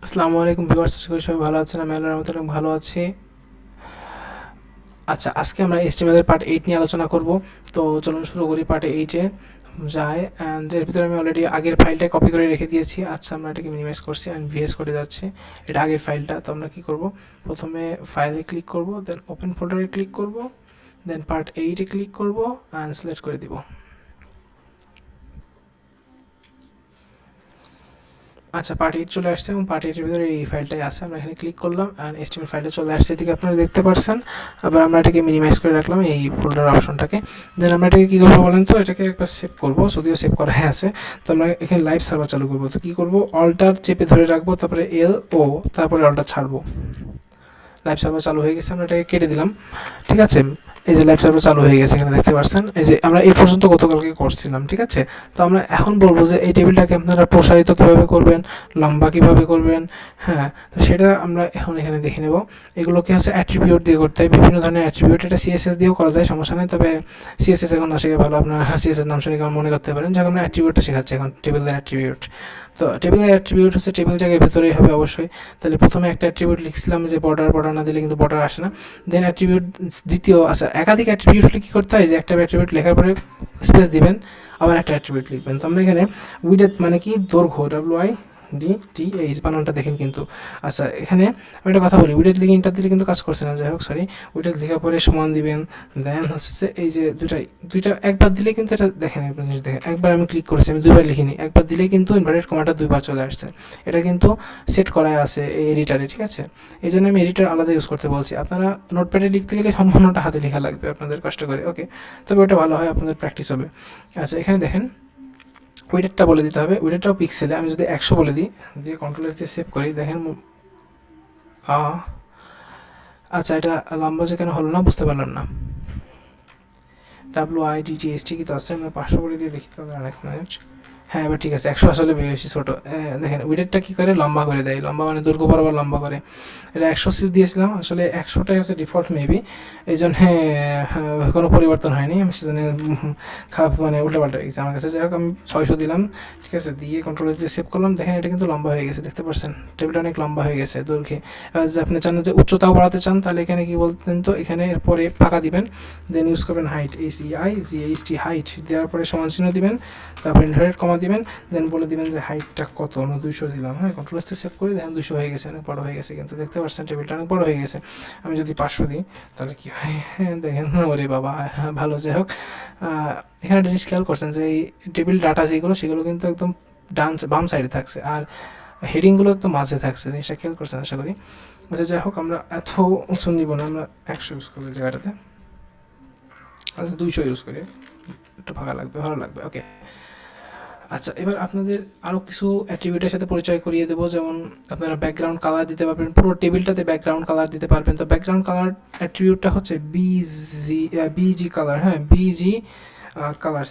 আসসালামু আলাইকুম ভিউয়ার্স, আশা করি সবাই ভালো আছেন। আমি আল্লাহর রহমতে অনেক ভালো আছি। আচ্ছা, আজকে আমরা HTML এর পার্ট 8 নিয়ে আলোচনা করব। তো চলুন শুরু করি। পার্ট 8-এ যাই, অ্যান্ড এর ভিতরে আমি অলরেডি আগের ফাইলটা কপি করে রেখে দিয়েছি। আচ্ছা, আমরা এটাকে মিনিমাইজ করছি অ্যান্ড ভিএস করে যাচ্ছি। এটা আগের ফাইলটা। তো আমরা কী করব, প্রথমে ফাইলে ক্লিক করব, দেন ওপেন ফোল্ডারে ক্লিক করব, দেন পার্ট 8-এ ক্লিক করব অ্যান্ড সিলেক্ট করে দিব। আচ্ছা, পার্ট 8 চলে আসছে এবং পার্ট 8-এর ভিতরে এই ফাইলটাই আছে। আমরা এখানে ক্লিক করলাম অ্যান্ড HTML ফাইলটা চলে আসছে, এদিকে আপনারা দেখতে পাচ্ছেন। আবার আমরা এটাকে মিনিমাইজ করে রাখলাম এই ফোল্ডার অপশনটাকে। দেন আমরা এটাকে কী করবো বলেন তো, এটাকে একবার সেভ করবো, যদিও সেভ করা আছে। তো আমরা এখানে লাইভ সার্ভার চালু করবো। তো কী করবো, অল্টার চেপে ধরে রাখবো, তারপরে LO, তারপরে অল্টার ছাড়বো। লাইভ সার্ভার চালু হয়ে গেছে, আমরা এটাকে কেটে দিলাম। ঠিক আছে, এই যে লাইভ সার্ভার চালু হয়ে গেছে, এখানে দেখতে পাচ্ছেন। এই যে আমরা এই পর্যন্ত গতকালকে করছিলাম। ঠিক আছে, তো আমরা এখন বলবো যে এই টেবিলটাকে আপনারা প্রসারিত কীভাবে করবেন, লম্বা কীভাবে করবেন। হ্যাঁ, তো সেটা আমরা এখন এখানে দেখে নেব। এগুলোকে হচ্ছে অ্যাট্রিবিউট দিয়ে করতে হয়, বিভিন্ন ধরনের অ্যাট্রিবিউট। এটা CSS দিয়েও করা যায়, সমস্যা নেই। তবে CSS এখন না শিখে ভালো, আপনারা CSS নাম শুনে কেমন মনে করতে পারেন। যখন আমরা অ্যাট্রিবিউটটা শেখাচ্ছি এখন, টেবিলের অ্যাট্রিবিউট। তো টেবিলের অ্যাট্রিবিউট হচ্ছে টেবিল জায়গায় ভিতরেই হবে অবশ্যই। তাহলে প্রথমে একটা অ্যাট্রিবিউট লিখছিলাম যে বর্ডার না দিলে কিন্তু বর্ডার আসে না। দেন অ্যাট্রিবিউট দ্বিতীয়, আচ্ছা একাধিক অ্যাট্রিবিউট হলে কী করতে হয়, যে একটা অ্যাট্রিবিউট লেখার পরে স্পেস দিবেন, আবার একটা অ্যাট্রিবিউট লিখবেন। তো আমরা এখানে উইডথ মানে কি, দৈর্ঘ্য, WIDTH বানানটা দেখেন কিন্তু। আচ্ছা, এখানে আমি একটা কথা বলি, উইডথ লিখে ইন্টার দিলে কিন্তু কাজ করছে না। যাই হোক, সরি, উইডথ লেখার পরে সমান দিবেন। দেন হচ্ছে এই যে দুইটা একবার দিলে কিন্তু এটা দেখেন, একটা জিনিস দেখেন, একবার আমি ক্লিক করেছি, আমি দুইবার লিখিনি, একবার দিলে কিন্তু ইনভার্টেড কমাটা দুইবার চলে আসছে। এটা কিন্তু সেট করা আছে এই এডিটারে। ঠিক আছে, এই জন্য আমি এডিটার আলাদা ইউজ করতে বলছি। আপনারা নোটপ্যাডে লিখতে গেলে সম্পূর্ণটা হাতে লেখা লাগবে আপনাদের, কষ্ট করে। ওকে, তবে ওটা ভালো হয়, আপনাদের প্র্যাকটিস হবে। আচ্ছা, এখানে দেখেন উইডথটা বলে দিতে হবে। উইডথটাও পিক্সেলে আমি যদি 100 বলে দিই, দিয়ে কন্ট্রোল দিয়ে সেভ করি, দেখেন। আচ্ছা, এটা লম্বা যে কেন হলো না বুঝতে পারলাম না। WIDTH কি তো আছে, আমরা 500 বলে দিয়ে দেখি তো, অনেক মিনিট। হ্যাঁ, এবার ঠিক আছে। 100 আসলে বেশি ছোটো। দেখেন উইডথটা কী করে, লম্বা করে দেয়। লম্বা মানে দৈর্ঘ্য বরাবর লম্বা করে। এটা 100 দিয়েছিলাম, আসলে 100টাই হচ্ছে ডিফল্ট মেবি, এই জন্য কোনো পরিবর্তন হয়নি। আমি সেজন্য খারাপ মানে উল্টাপাল্টা হয়ে গেছে আমার কাছে। যাই হোক, আমি 600 দিলাম। ঠিক আছে, দিয়ে কন্ট্রোল দিয়ে সেভ করলাম। দেখেন এটা কিন্তু লম্বা হয়ে গেছে, দেখতে পাচ্ছেন টেবিলটা অনেক লম্বা হয়ে গেছে দৈর্ঘ্যে। যদি আপনি চান যে উচ্চতাও বাড়াতে চান, তাহলে এখানে কি বলতেন, তো এখানে এরপরে ফাঁকা দিবেন, দেন ইউজ করবেন হাইট, HEIGHT, হাইট দেওয়ার পরে সমান চিহ্ন দিবেন, তারপর ইনভার্টেড কমা দিবেন, দেন বলে দিবেন যে হাইটটা কত, আমরা 200 দিলাম। হ্যাঁ, কন্ট্রোল এসে সেভ করি, দেখেন 200 হয়ে গেছে, অনেক বড় হয়ে গেছে কিন্তু, দেখতে পাচ্ছেন টেবিলটা অনেক বড় হয়ে গেছে। আমি যদি 500 দিই তাহলে কী হয়, দেখেন, ওরে বাবা, ভালো। যাই হোক, এখানে একটা জিনিস খেয়াল করছেন যে এই টেবিল ডাটা যেগুলো, সেগুলো কিন্তু একদম বাম সাইডে থাকছে, আর হেডিংগুলো একদম মাঝে থাকছে। জিনিসটা খেয়াল করছেন আশা করি। আচ্ছা, যাই হোক, আমরা এত উঁচু নিব না, আমরা 100 ইউজ করবো জায়গাটাতে। আচ্ছা, 200 ইউজ করি, একটু ফাঁকা লাগবে, ভালো লাগবে। ওকে, আচ্ছা, এবার আপনাদের আরও কিছু অ্যাট্রিবিউটের সাথে পরিচয় করিয়ে দেবো। যেমন আপনারা ব্যাকগ্রাউন্ড কালার দিতে পারবেন, পুরো টেবিলটাতে ব্যাকগ্রাউন্ড কালার দিতে পারবেন। তো ব্যাকগ্রাউন্ড কালার অ্যাট্রিবিউটটা হচ্ছে বিজি কালার। হ্যাঁ, বিজি কালার,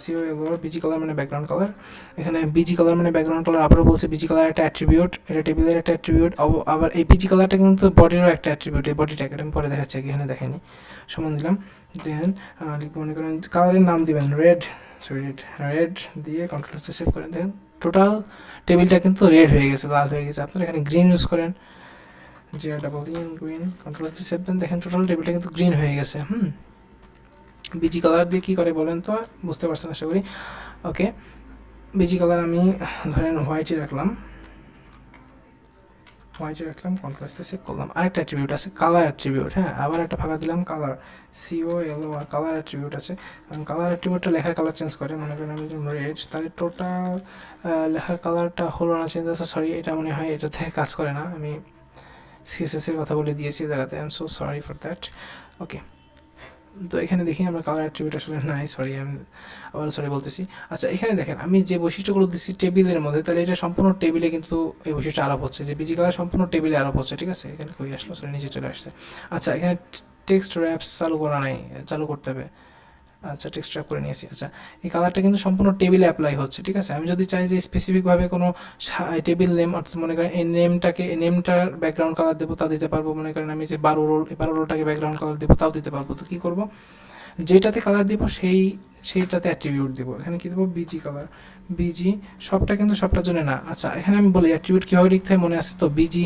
বিজি কালার মানে ব্যাকগ্রাউন্ড কালার। এখানে বিজি কালার মানে ব্যাকগ্রাউন্ড কালার। আবারও বলছে, বিজি কালার একটা অ্যাট্রিবিউট, এটা টেবিলের একটা অ্যাট্রিবিউট। আবার এই বিজি কালারটা কিন্তু বডিরও একটা অ্যাট্রিবিউট। এই বডিটাকে আমি পরে দেখাচ্ছি, এখানে দেখাইনি। সমান দিলাম, দেন মনে করেন কালারের নাম দিবেন রেড দিয়ে কন্ট্রোল সেভ করেন। দেখেন টোটাল টেবিলটা কিন্তু রেড হয়ে গেছে, লাল হয়ে গেছে। আপনারা এখানে গ্রিন ইউজ করেন, গ্রিন, কন্ট্রোল সেভ দেন, দেখেন টোটাল টেবিলটা কিন্তু গ্রিন হয়ে গেছে। বিজি কালার দিয়ে কী করে বলেন তো, বুঝতে পারছেন আশা করি। ওকে, বিজি কালার আমি ধরেন হোয়াইটে রাখলাম, কন্ট্রাস্টে সেভ করলাম। আরেকটা অ্যাট্রিবিউট আছে কালার অ্যাট্রিবিউট। হ্যাঁ, আবার একটা ফাঁকা দিলাম, কালার, COLOR, কালার অ্যাট্রিবিউট আছে। কালার অ্যাট্রিবিউটটা লেখার কালার চেঞ্জ করে। মনে করেন আমি যেমন রেড, তাহলে টোটাল লেখার কালারটা হলো না চেঞ্জ আছে। সরি, এটা মনে হয় এটাতে কাজ করে না। আমি CSS এর কথা বলে দিয়েছি জায়গাতে, I am so sorry for that. Okay, তো এখানে দেখি আমরা কালার অ্যাট্রিবিউট আসলে নাই, সরি, আমি আবার সরি বলতেছি। আচ্ছা, এখানে দেখেন আমি যে বৈশিষ্ট্যগুলো দিচ্ছি টেবিলের মধ্যে, তাহলে এটা সম্পূর্ণ টেবিলে কিন্তু এই বৈশিষ্ট্য আরোপ হচ্ছে, যে বিজি কালার সম্পূর্ণ টেবিলে আরোপ হচ্ছে। ঠিক আছে, এখানে কই আসলো, সরি, নিচে চলে আসছে। আচ্ছা, এখানে টেক্সট র্যাপস চালু করা নাই, চালু করতে হবে। আচ্ছা, টেক্সট র্যাপ করে নিয়েছি। আচ্ছা, এই কালারটা কিন্তু সম্পূর্ণ টেবিলে অ্যাপ্লাই হচ্ছে। ঠিক আছে, আমি যদি চাই যে স্পেসিফিকভাবে কোনো টেবিল নেম, অর্থাৎ মনে করেন এই নেমটার ব্যাকগ্রাউন্ড কালার দেবো, তা দিতে পারবো। মনে করেন আমি যে 12 রোল, এই 12 রোলটাকে ব্যাকগ্রাউন্ড কালার দেবো, তাও দিতে পারবো। তো কী করবো, যেটাতে কালার দিব সেইটাতে অ্যাট্রিবিউট দেবো। এখানে কী দেবো, বিজি কালার, বিজি, সবটা কিন্তু সবটার জন্য না। আচ্ছা এখানে আমি বলি অ্যাট্রিবিউট কীভাবে লিখতে হয় মনে আছে তো, বিজি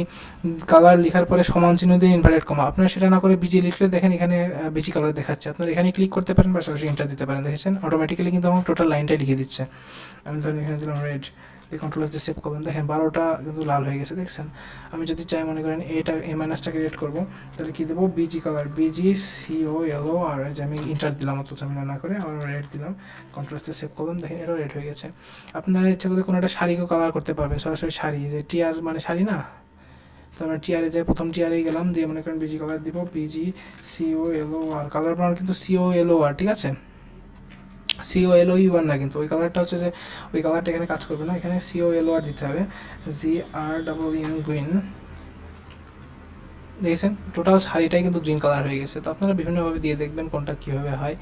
কালার লেখার পরে সমান চিহ্ন দিয়ে ইনভার্টেড কমা। আপনারা সেটা না করে বিজি লিখলে দেখেন এখানে বিজি কালার দেখাচ্ছে, আপনারা এখানে ক্লিক করতে পারেন বা সরাসরি এন্টার দিতে পারেন। দেখেছেন অটোমেটিক্যালি কিন্তু আমার টোটাল লাইনটাই লিখে দিচ্ছে। আমি ধরেন এখানে দিলাম রেড, কন্ট্রোল দিয়ে সেভ করলাম, দেখেন 12টা কিন্তু লাল হয়ে গেছে, দেখছেন। আমি যদি চাই মনে করেন এটা এ মাইনাসটাকে রেড করবো, তাহলে কী দেবো, BG colour, BG CO LO R, যে আমি ইন্টার দিলাম অত ঝামেলা না করে, আবার রেড দিলাম, কন্ট্রোল দিয়ে সেভ করলাম, দেখেন এটাও রেড হয়ে গেছে। আপনারা ইচ্ছা করলে কোনো একটা শাড়িকেও কালার করতে পারবেন, সরাসরি শাড়ি, যে টিয়ার মানে শাড়ি না, তো আমরা টিয়ারে যে প্রথম টিয়ারে গেলাম, দিয়ে মনে করেন বিজি কালার দিব, বিজি সিও এলও আর, কালার বানানো কিন্তু সিও এলও আর, ঠিক আছে, সিও এল ও ইউ আর না, কিন্তু ওই কালারটা হচ্ছে যে ওই কালারটা এখানে কাজ করবে না, এখানে সিও এল ও আর দিতে হবে, জি আর ডাবল ইন গ্রিন। দেখেছেন টোটাল শাড়িটাই কিন্তু গ্রিন কালার হয়ে গেছে। তো আপনারা বিভিন্নভাবে দিয়ে দেখবেন কোনটা কীভাবে হয়।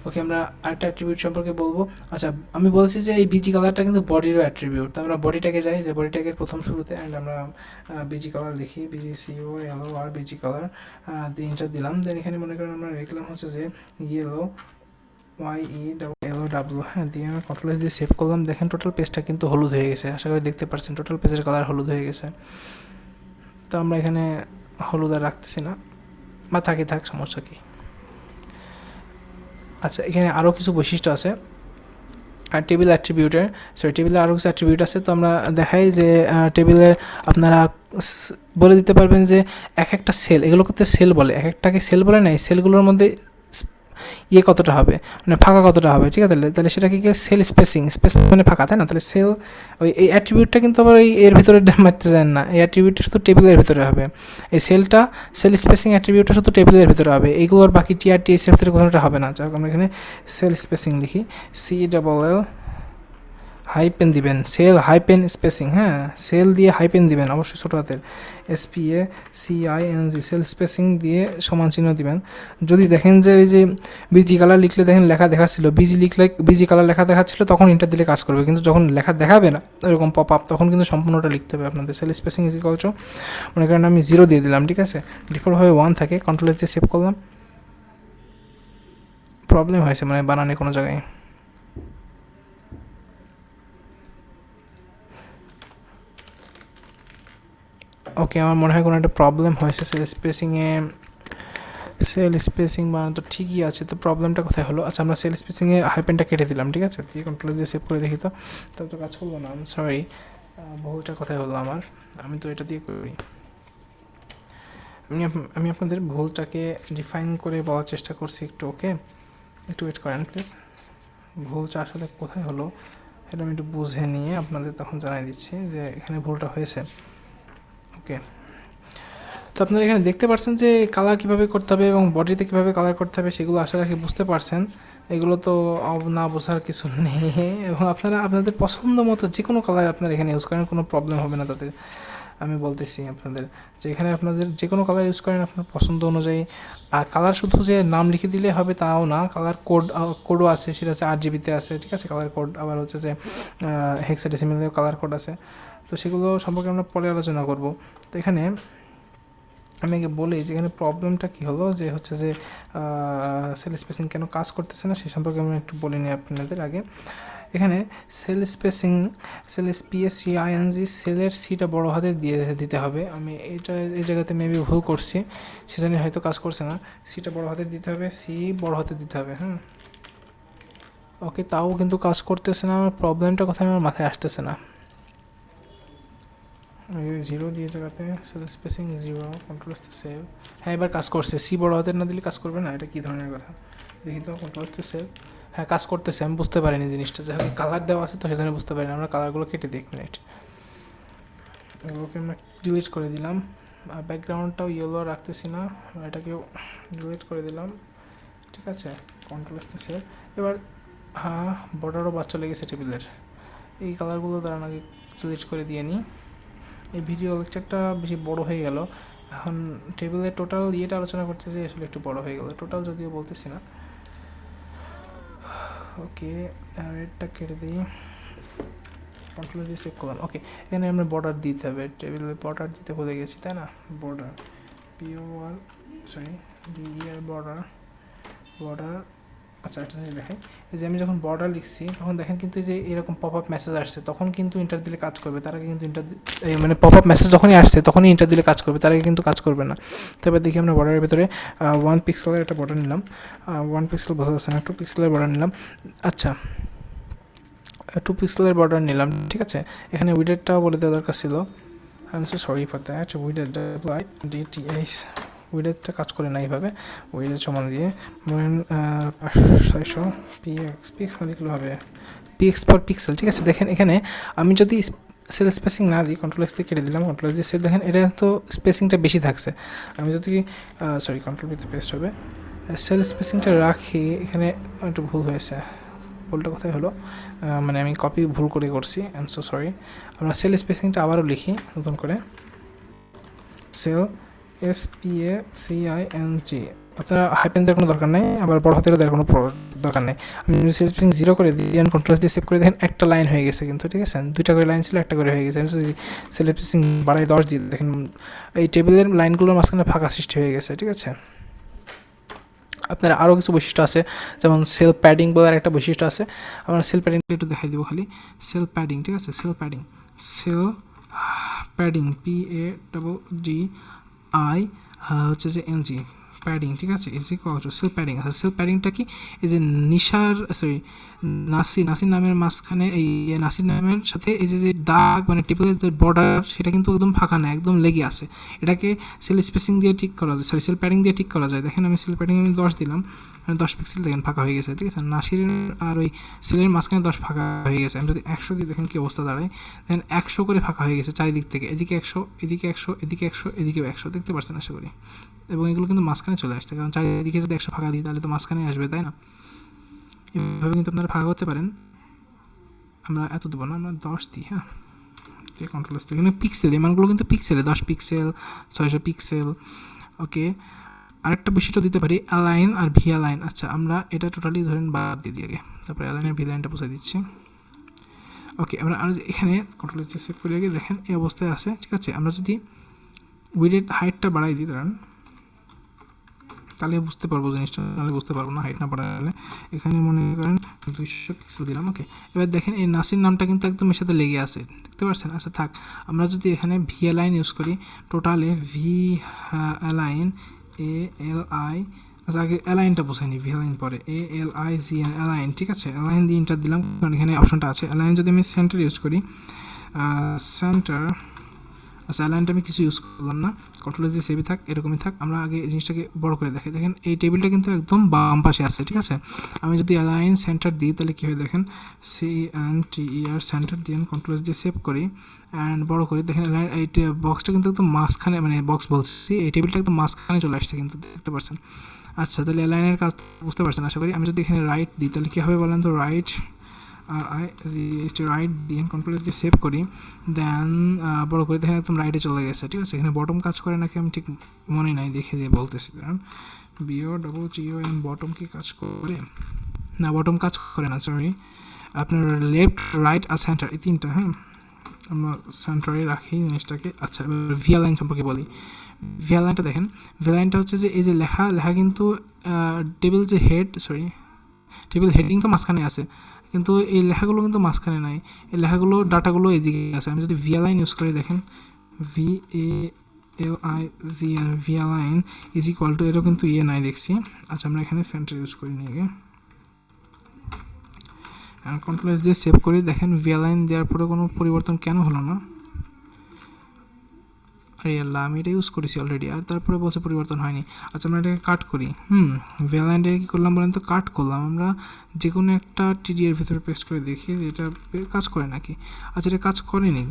ওকে, আমরা আরেকটা অ্যাট্রিবিউট সম্পর্কে বলবো। আচ্ছা আমি বলছি যে এই বিজি কালারটা কিন্তু বডিরও অ্যাট্রিবিউট, তো আমরা বডিটাকে যাই, যে বডিটাকে প্রথম শুরুতে অ্যান্ড আমরা বিজি কালার লিখি, বিজি সিও এলও আর বিজি কালার দিয়ে ইন্টার দিলাম, দেন এখানে মনে করেন আমরা লিখলাম হচ্ছে যে ইয়েলো YELOW, হ্যাঁ, দিয়ে আমি কন্ট্রোল দিয়ে সেভ করলাম, দেখেন টোটাল পেজটা কিন্তু হলুদ হয়ে গেছে, আশা করি দেখতে পাচ্ছেন টোটাল পেজের কালার হলুদ হয়ে গেছে। তো আমরা এখানে হলুদ আর রাখতেছি না, বা থাক সমস্যা কি। আচ্ছা এখানে আরও কিছু বৈশিষ্ট্য আছে আর টেবিল অ্যাট্রিবিউটের, টেবিলের আরও কিছু অ্যাট্রিবিউট আছে। তো আমরা দেখাই যে টেবিলের আপনারা বলে দিতে পারবেন যে এক একটা সেল, এগুলো করতে সেল বলে, এক একটাকে সেল বলে না, এই সেলগুলোর মধ্যে ইয়ে কতটা হবে, মানে ফাঁকা কতটা হবে, ঠিক আছে, তাহলে সেটা কি সেল স্পেসিং, স্পেস মানে ফাঁকা, তাই না, তাহলে সেল ওই এই অ্যাট্রিবিউটটা কিন্তু আবার এই এর ভিতরে মারতে চান না, এই অ্যাট্রিবিউটটা শুধু টেবিলের ভিতরে হবে, এই সেলটা সেল স্পেসিং অ্যাট্রিবিউটটা শুধু টেবিলের ভিতরে হবে, এইগুলোর বাকি টিআর টিএসের ভিতরে কোনোটা হবে না। যাক আমরা এখানে সেল স্পেসিং লিখি, CLL হাইপেন দিবেন, সেল হাইপেন স্পেসিং, হ্যাঁ সেল দিয়ে হাইপেন দিবেন অবশ্যই ছোটো হাতের, SPACING, সেল স্পেসিং দিয়ে সমান চিহ্ন দিবেন। যদি দেখেন যে ওই যে বিজি কালার লিখলে দেখেন লেখা দেখাচ্ছিল, বিজি লিখলে বিজি কালার লেখা দেখাচ্ছিল, তখন ইন্টার দিলে কাজ করবে, কিন্তু যখন লেখা দেখাবে না এরকম পপ আপ, তখন কিন্তু সম্পূর্ণটা লিখতে হবে আপনাদের। Sell spacing is equal two মনে করেন আমি 0 দিয়ে দিলাম, ঠিক আছে, ডিফল্টভাবে 1 থাকে, কন্ট্রোল দিয়ে সেভ করলাম। প্রবলেম হয়েছে মানে বানানে কোনো জায়গায়, ওকে আমার মনে হয় কোনো একটা প্রবলেম হয়েছে সেল স্পেসিং বানানো তো ঠিকই আছে, তো প্রবলেমটা কোথায় হলো। আচ্ছা আমরা সেল স্পেসিংয়ে হাইপেনটা কেটে দিলাম, ঠিক আছে, দিয়ে কন্ট্রোল দিয়ে সেভ করে দেখি, তো কাজ করলো না, সরি, ভুলটা কোথায় হলো আমার, আমি তো এটা দিয়ে করি। আমি আপনাদের ভুলটাকে ডিফাইন করে বলার চেষ্টা করছি একটু, ওকে একটু ওয়েট করেন প্লিজ। ভুলটা আসলে কোথায় হলো এটা আমি একটু বুঝে নিয়ে আপনাদের তখন জানাই দিচ্ছি যে এখানে ভুলটা হয়েছে। ওকে, তো আপনারা এখানে দেখতে পাচ্ছেন যে কালার কীভাবে করতে হবে এবং বডিতে কীভাবে কালার করতে হবে সেগুলো আশা রাখি বুঝতে পারছেন। এগুলো তো না বোঝার কিছু নেই, এবং আপনারা আপনাদের পছন্দ মতো যে কোনো কালার আপনারা এখানে ইউজ করেন, কোনো প্রবলেম হবে না তাতে। আমি বলতেছি আপনাদের যে এখানে আপনাদের যে কোনো কালার ইউজ করেন আপনার পছন্দ অনুযায়ী। আর কালার শুধু যে নাম লিখে দিলে হবে তাও না, কালার কোডও আছে, সেটা হচ্ছে 8 GB আছে, ঠিক আছে, কালার কোড। আবার হচ্ছে যে হেক্সাডেসিমেলেও কালার কোড আছে, তো সেগুলো সম্পর্কে আমরা পরে আলোচনা করব। তো এখানে আমি আগে বলি যে এখানে প্রবলেমটা কী হলো, যে হচ্ছে যে সেল স্পেসিং কেন কাজ করতেছে না সেই সম্পর্কে আমি একটু বলে নিই আপনাদের আগে। এখানে সেল স্পেসিং, সেল SPACING, সেলের সিটা বড় হাতে দিয়ে দিতে হবে। আমি এটা এই জায়গাতে মেবি ভুল করছি, সেজন্য হয়তো কাজ করছে না। সিটা বড় হাতে দিতে হবে, সি বড় হাতে দিতে হবে, হ্যাঁ ওকে, তাও কিন্তু কাজ করতেছে না। আমার প্রবলেমটা কোথায় আমার মাথায় আসতেছে না। 0 দিয়ে জায়গাতে সেল স্পেসিং 0, কন্ট্রোল সেভ, হ্যাঁ এবার কাজ করছে। সি বড় হাতের না দিলে কাজ করবে না, এটা কী ধরনের কথা দেখি তো, কন্ট্রোল সেভ, হ্যাঁ কাজ করতেছে। আমি বুঝতে পারিনি জিনিসটা, যে কালার দেওয়া আছে তো সেজন্য বুঝতে পারিনি। আমরা কালারগুলো কেটে দিই, 1 মিনিট, এগুলোকে আমরা ডিলিট করে দিলাম। আর ব্যাকগ্রাউন্ডটাও ইয়েলো রাখতেছি না, এটাকেও ডিলিট করে দিলাম, ঠিক আছে, কন্ট্রোল সেভ। এবার হ্যাঁ বর্ডারও বাদ চলে গেছে টেবিলের, এই কালারগুলো দ্বারা আগে ডিলিট করে দিয়ে নিই। এই ভিডিও লেকচারটা বেশি বড় হয়ে গেল, এখন টেবিলের টোটাল ইয়েটা আলোচনা করতে যে আসলে একটু বড় হয়ে গেল, টোটাল যদিও বলতেছি না। ওকে রেডটা কেটে দিই, কন্ট্রোল দিয়ে সেভ করলাম। ওকে, এখানে আমরা বর্ডার দিতে হবে, টেবিলের বর্ডার দিতে ভুলে গেছি তাই না, বর্ডার BOR BER বর্ডার আচ্ছা একটা জিনিস দেখাই, এই যে আমি যখন বর্ডার লিখছি তখন দেখেন কিন্তু এই যে এরকম পপ আপ মেসেজ আসছে, তখন কিন্তু ইন্টার দিলে কাজ করবে, তার আগে কিন্তু মানে পপ আপ মেসেজ যখনই আসছে তখনই ইন্টার দিলে কাজ করবে, তার আগে কিন্তু কাজ করবে না। তবে দেখি আমরা বর্ডারের ভিতরে 1 পিক্সেলের একটা বর্ডার নিলাম, 1 পিক্সেল বোঝা যাচ্ছে না, 2 পিক্সেলের বর্ডার নিলাম। আচ্ছা 2 পিক্সেলের বর্ডার নিলাম, ঠিক আছে। এখানে উইডেটটাও বলে দেওয়া দরকার ছিল, I am so sorry for that. উইডেট DTS উইডেটটা কাজ করে না এইভাবে, উইডেট সমান দিয়ে 600 পিক্স না লিখলে হবে পিক্স পার পিক্সেল, ঠিক আছে। দেখেন এখানে আমি যদি সেল স্পেসিং না দিই, কন্ট্রোল এক্স দিয়ে কেটে দিলাম, কন্ট্রোল এক্স দিয়ে সেল, দেখেন এটা তো স্পেসিংটা বেশি থাকছে। আমি যদি সরি কন্ট্রোল ভিতে পেস্ট হবে, সেল স্পেসিংটা রাখি, এখানে একটু ভুল হয়েছে, ভুলটা কোথায় হলো, মানে আমি কপি ভুল করে করছি, আই এম সো সরি। আমরা সেল স্পেসিংটা আবারও লিখি নতুন করে, সেল SPACING, আপনারা হাইপেন দেওয়ার কোনো দরকার নেই, আবার বড় হাতেরও দেওয়ার কোনো দরকার নেই। আমি সেল স্পেসিং 0 করে দিয়ে কন্ট্রোল দিয়ে সেভ করে দেখেন একটা লাইন হয়ে গেছে কিন্তু, ঠিক আছে। 2টা করে লাইন ছিল, একটা করে হয়ে গেছে। আমি যদি সেল স্পেসিং বাড়াই 10 দিয়ে দেখেন এই টেবিলের লাইনগুলোর মাঝখানে ফাঁকা সৃষ্টি হয়ে গেছে, ঠিক আছে। আপনার আরও কিছু বৈশিষ্ট্য আছে, যেমন সেল প্যাডিং বলার একটা বৈশিষ্ট্য আছে, আমরা সেল প্যাডিংটা একটু দেখাই দিব খালি। সেল প্যাডিং, ঠিক আছে, সেল প্যাডিং PADDI হচ্ছে যে NG প্যাডিং, ঠিক আছে, is equal to sell padding. আচ্ছা সেল প্যাডিংটা কি, এই যে নাসির নামের মাঝখানে, এই নাসির নামের সাথে এই যে দাগ মানে টেবিলের যে বর্ডার সেটা কিন্তু একদম ফাঁকা না, একদম লেগে আছে। এটাকে সেল স্পেসিং দিয়ে ঠিক করা যায়, সরি সেল প্যাডিং দিয়ে ঠিক করা যায়। দেখেন আমি সেল প্যাডিং 10 দিলাম, 10 পিক্সেল দেখেন ফাঁকা হয়ে গেছে, ঠিক আছে। নাসিরের আর ওই সেলের মাঝখানে 10 ফাঁকা হয়ে গেছে। আমি যদি 100 দিয়ে দেখেন কি অবস্থা দাঁড়ায়, দেখেন 100 করে ফাঁকা হয়ে গেছে চারিদিক থেকে, এদিকে 100, এদিকে 100, এদিকে 100, এদিকেও 100, দেখতে পাচ্ছেন আশা করি। এবং এগুলো কিন্তু মাঝখানে চলে আসছে, কারণ চারিদিকে যদি 100 ফাঁকা দিই তাহলে তো মাঝখানে আসবে, তাই না। এভাবে কিন্তু আপনারা ফাঁকা করতে পারেন, আমরা এত দেবো না, আমরা 10 দিই, হ্যাঁ, কন্ট্রোল আসতে এখানে পিক্সেল, এই মানগুলো কিন্তু পিক্সেলে 10 পিক্সেল, 600 পিক্সেল, ওকে। আরেকটা বৈশিষ্ট্য দিতে পারি অ্যালাইন আর ভি অ্যালাইন। আচ্ছা আমরা এটা টোটালি ধরেন বাদ দিয়ে আগে, তারপরে অ্যালাইন আর ভি লাইনটা বুঝিয়ে দিচ্ছি, ওকে। আমরা এখানে কন্ট্রোল সেভ করে আগে দেখেন এই অবস্থায় আছে, ঠিক আছে। আমরা যদি উইডের হাইটটা বাড়াই দিই দাঁড়ান, তাহলে বুঝতে পারবো জিনিসটা, তাহলে বুঝতে পারবো না হাইট না বাড়ালে। এখানে মনে করেন 200 পিক্সেল দিলাম, ওকে। এবার দেখেন এই নাসির নামটা কিন্তু একদম এর সাথে লেগে আছে, দেখতে পাচ্ছেন। আচ্ছা থাক, আমরা যদি এখানে ভি অ্যালাইন ইউজ করি, টোটালে ভি অ্যালাইন ALI, আচ্ছা আগে অ্যালাইনটা বোঝাই নি, ভি অ্যালাইন পরে ALIGN অ্যালাইন, ঠিক আছে। অ্যালাইন দিয়ে ইন্টার দিলাম, কারণ এখানে অপশনটা আছে। অ্যালাইন যদি আমি সেন্টার ইউজ করি, সেন্টার, আচ্ছা অ্যালাইনটা আমি কিছু ইউজ করলাম না, কন্ট্রোল যে সেভই থাক, এরকমই থাক। আমরা আগে এই জিনিসটাকে বড় করে দেখি, দেখেন এই টেবিলটা কিন্তু একদম বাম পাশে আছে, ঠিক আছে। আমি যদি অ্যালাইন সেন্টার দিই তাহলে কী হয় দেখেন, CNTER সেন্টার দিয়ে কন্ট্রোল দিয়ে সেভ করি অ্যান্ড বড় করি, দেখেন অ্যালাইন এই বক্সটা কিন্তু একদম মাঝখানে, মানে বক্স বলছি, এই টেবিলটা একদম মাঝখানে চলে আসছে কিন্তু, দেখতে পাচ্ছেন। আচ্ছা তাহলে অ্যালাইনের কাজ বুঝতে পারছেন আশা করি। আমি যদি এখানে রাইট দিই তাহলে কী হবে বলেন তো, রাইট রাইট দিয়ে কন্ট্রোল দিয়ে সেভ করি, দেন বড় করে দেখেন একদম রাইটে চলে গেছে, ঠিক আছে। এখানে বটম কাজ করে নাকি আমি ঠিক মনে নাই, দেখে দিয়ে বলতেছি, কারণ BOGON বটম কি কাজ করে না, বটম কাজ করে না, সরি। আপনার লেফট রাইট আর সেন্টার এই তিনটা, হ্যাঁ আমরা সেন্টারে রাখি জিনিসটাকে। আচ্ছা এবার ভিএ লাইন সম্পর্কে বলি। ভিএ লাইনটা দেখেন, ভিএ লাইনটা হচ্ছে যে এই যে লেখা কিন্তু টেবিল যে হেড, সরি টেবিল হেডিং তো মাঝখানে আছে, কিন্তু এই লেখাগুলো কিন্তু মাঝখানে নাই, এই লেখাগুলো ডাটাগুলো এদিকে আছে। আমি যদি ভিএ লাইন ইউজ করি, দেখেন VALIGN VA line is equal to, এরও কিন্তু ইয়ে নাই দেখছি। আচ্ছা আমরা এখানে সেন্টার ইউজ করি নি আগে, কন্ট্রোল এস দিয়ে সেভ করি, দেখেন ভিএ লাইন দেওয়ার পরে কোনো পরিবর্তন কেন হলো না, আরে আল্লাহ আমি এটা ইউজ করেছি অলরেডি, আর তারপরে বলছে পরিবর্তন হয়নি। আচ্ছা আমরা এটাকে কাট করি, ভিএ লাইনটাকে কী করলাম বলেন তো, কাট করলাম। আমরা যে কোনো একটা টিডিএর ভিতরে পেস্ট করে দেখি যে এটা কাজ করে নাকি। আচ্ছা এটা কাজ করেনি,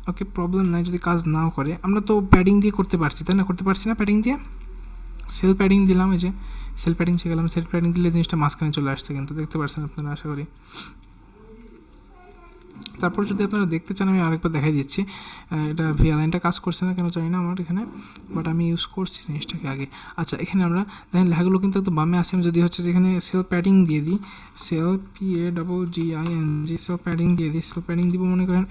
ওকে প্রবলেম নাই যদি কাজ নাও করে, আমরা তো প্যাডিং দিয়ে করতে পারছি, তাই না, করতে পারছি না প্যাডিং দিয়ে। সেল প্যাডিং দিলাম, এই যে সেল প্যাডিং শিখলাম, সেল প্যাডিং দিলে জিনিসটা মাঝখানে চলে আসছে কিন্তু, দেখতে পাচ্ছেন আপনারা আশা করি। তারপর যদি আপনারা দেখতে চান আমি আরেকবার দেখাই দিচ্ছি, এটা ভিএ লাইনটা কাজ করছে না কেন জানি না আমার এখানে, বাট আমি ইউজ করছি জিনিসটাকে আগে। আচ্ছা এখানে আমরা দেখেন লেখাগুলো কিন্তু একদম বামে আসে। আমি যদি হচ্ছে যেখানে সেল প্যাডিং দিয়ে দিই, সেল PADDING সেল প্যাডিং দিয়ে দিই, সেল প্যাডিং দিব মনে করেন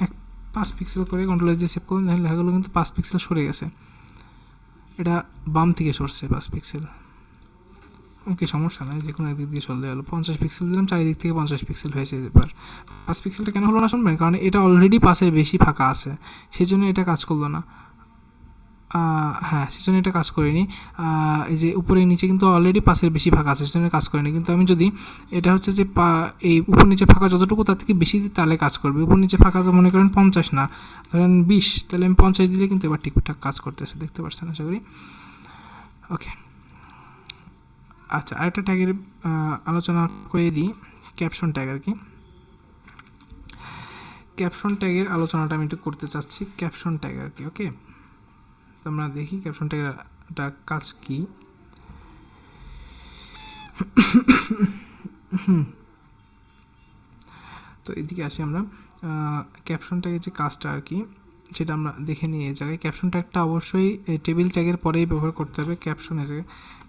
5 পিক্সেল করে, কন্ট্রোল দিয়ে সেভ করলাম, দেখেন লেখাগুলো কিন্তু 5 পিক্সেল সরে গেছে, এটা বাম থেকে সরছে 5 পিক্সেল, ওকে, সমস্যা নাই, যে কোনো একদিক দিয়ে চলতে হলো। 50 পিক্সেল দিলাম, চারিদিক থেকে 50 পিক্সেল হয়েছে। এবার 5 পিক্সেলটা কেন হলো না শুনবেন, কারণ এটা অলরেডি 5-এর বেশি ফাঁকা আছে, সেই জন্য এটা কাজ করলো না। হ্যাঁ, সেজন্য এটা কাজ করেনি। এই যে উপরে নিচে কিন্তু অলরেডি 5-এর বেশি ফাঁকা আছে, সেজন্য কাজ করেনি। কিন্তু আমি যদি এটা হচ্ছে যে এই উপর নিচে ফাঁকা যতটুকু তার থেকে বেশি দিই তাহলে কাজ করবে। উপর নিচে ফাঁকা তো মনে করেন 50 না, ধরেন 20, তাহলে আমি 50 দিলে কিন্তু এবার ঠিকঠাক কাজ করতেছে, দেখতে পাচ্ছেন আশা করি। ওকে, আচ্ছা, আরেকটা ট্যাগের আলোচনা করে দিই, ক্যাপশন ট্যাগ আর কি। ক্যাপশন ট্যাগের আলোচনাটা আমি একটু করতে চাচ্ছি, ক্যাপশন ট্যাগ আর কি। ওকে, আমরা দেখি ক্যাপশন ট্যাগটা কাজ কি। তো এদিকে আসি আমরা, ক্যাপশন ট্যাগের যে কাজটা আর কি সেটা আমরা দেখে নিই। এই জায়গায় ক্যাপশন ট্যাগটা অবশ্যই টেবিল ট্যাগের পরেই ব্যবহার করতে হবে। ক্যাপশন এসে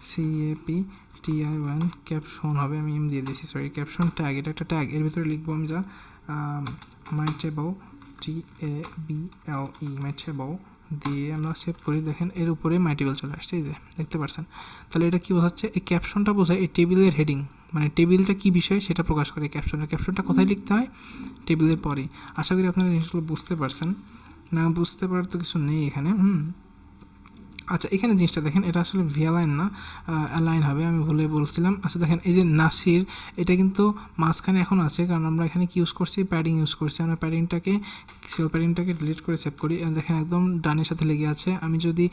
CAPTI1 ক্যাপশন হবে, আমি এম দিয়ে দিয়েছি, সরি, ক্যাপশন ট্যাগ, এটা একটা ট্যাগ। এর ভিতরে লিখবো আমি যা মাই টেবল, TABLE, মাই টেবল দিয়ে আমরা সেভ করি। দেখেন এর উপরে মাই টেবিল চলে আসছে, এই যে দেখতে পাচ্ছেন। তাহলে এটা কী বোঝাচ্ছে, এই ক্যাপশনটা বোঝায় এই টেবিলের হেডিং, মানে টেবিলটা কী বিষয় সেটা প্রকাশ করে ক্যাপশনের। ক্যাপশনটা কোথায় লিখতে হয়, টেবিলের পরে। আশা করি আপনারা জিনিসগুলো বুঝতে পারছেন, না বুঝতে পারার তো কিছু নেই এখানে। আচ্ছা, এখানে জিনিসটা দেখেন, এটা আসলে ভিয়ালাইন না, অ্যালাইন হবে, আমি ভুলে বলছিলাম। আচ্ছা দেখেন, এই যে নাসির, এটা কিন্তু মাঝখানে এখন আছে, কারণ আমরা এখানে কি ইউজ করছি, প্যাডিং ইউজ করছি। আমরা সেল প্যাডিংটাকে ডিলিট করে সেভ করি। দেখেন একদম ডানের সাথে লেগে আছে। আমি যদি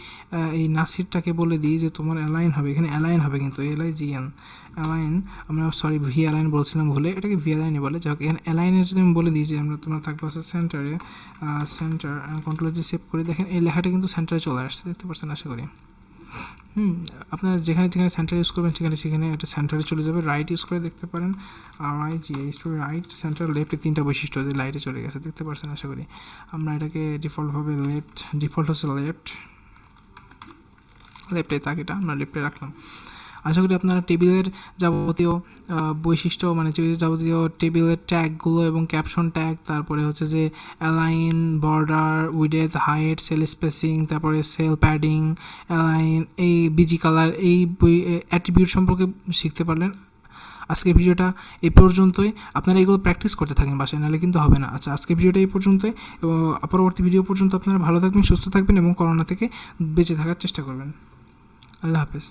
এই নাসিরটাকে বলে দিই যে তোমার অ্যালাইন হবে, এখানে অ্যালাইন হবে কিন্তু LIGN অ্যালাইন, আমরা সরি ভি অ্যালাইন বলছিলাম ভুলে, এটাকে ভি অ্যালাইনই বলে। যাই হোক, এখানে অ্যালাইনের যদি আমি বলে দিই যে তোমরা থাকবে হচ্ছে সেন্টারে, সেন্টার, কন্ট্রোল যে সেভ করি, দেখেন এই লেখাটা কিন্তু সেন্টারে চলে আসছে, দেখতে পাচ্ছেন আশা করি। আপনারা যেখানে যেখানে সেন্টার ইউজ করবেন সেখানে একটা সেন্টারে চলে যাবে। রাইট ইউজ করে দেখতে পারেন, রাইট, সেন্টার, লেফটে 3টা বৈশিষ্ট্য যে লাইটে চলে গেছে, দেখতে পাচ্ছেন আশা করি। আমরা এটাকে ডিফল্টভাবে ডিফল্ট হচ্ছে লেফটে তাকিটা আমরা লেফটে রাখলাম। আশা করি আপনারা টেবিলের যাবতীয় বৈশিষ্ট্য, মানে যাবতীয় টেবিলের ট্যাগগুলো এবং ক্যাপশন ট্যাগ, তারপরে হচ্ছে যে align, border, width, height, sell spacing, তারপরে সেল প্যাডিং, অ্যালাইন, এই বিজি কালার, এই অ্যাট্রিবিউট সম্পর্কে শিখতে পারলেন। আজকের ভিডিওটা এই পর্যন্তই। আপনারা এগুলো প্র্যাকটিস করতে থাকেন বাসায়, নাহলে কিন্তু হবে না। আচ্ছা, আজকের ভিডিওটা এই পর্যন্তই, এবং পরবর্তী ভিডিও পর্যন্ত আপনারা ভালো থাকবেন, সুস্থ থাকবেন এবং করোনা থেকে বেঁচে থাকার চেষ্টা করবেন। আল্লাহ হাফেজ।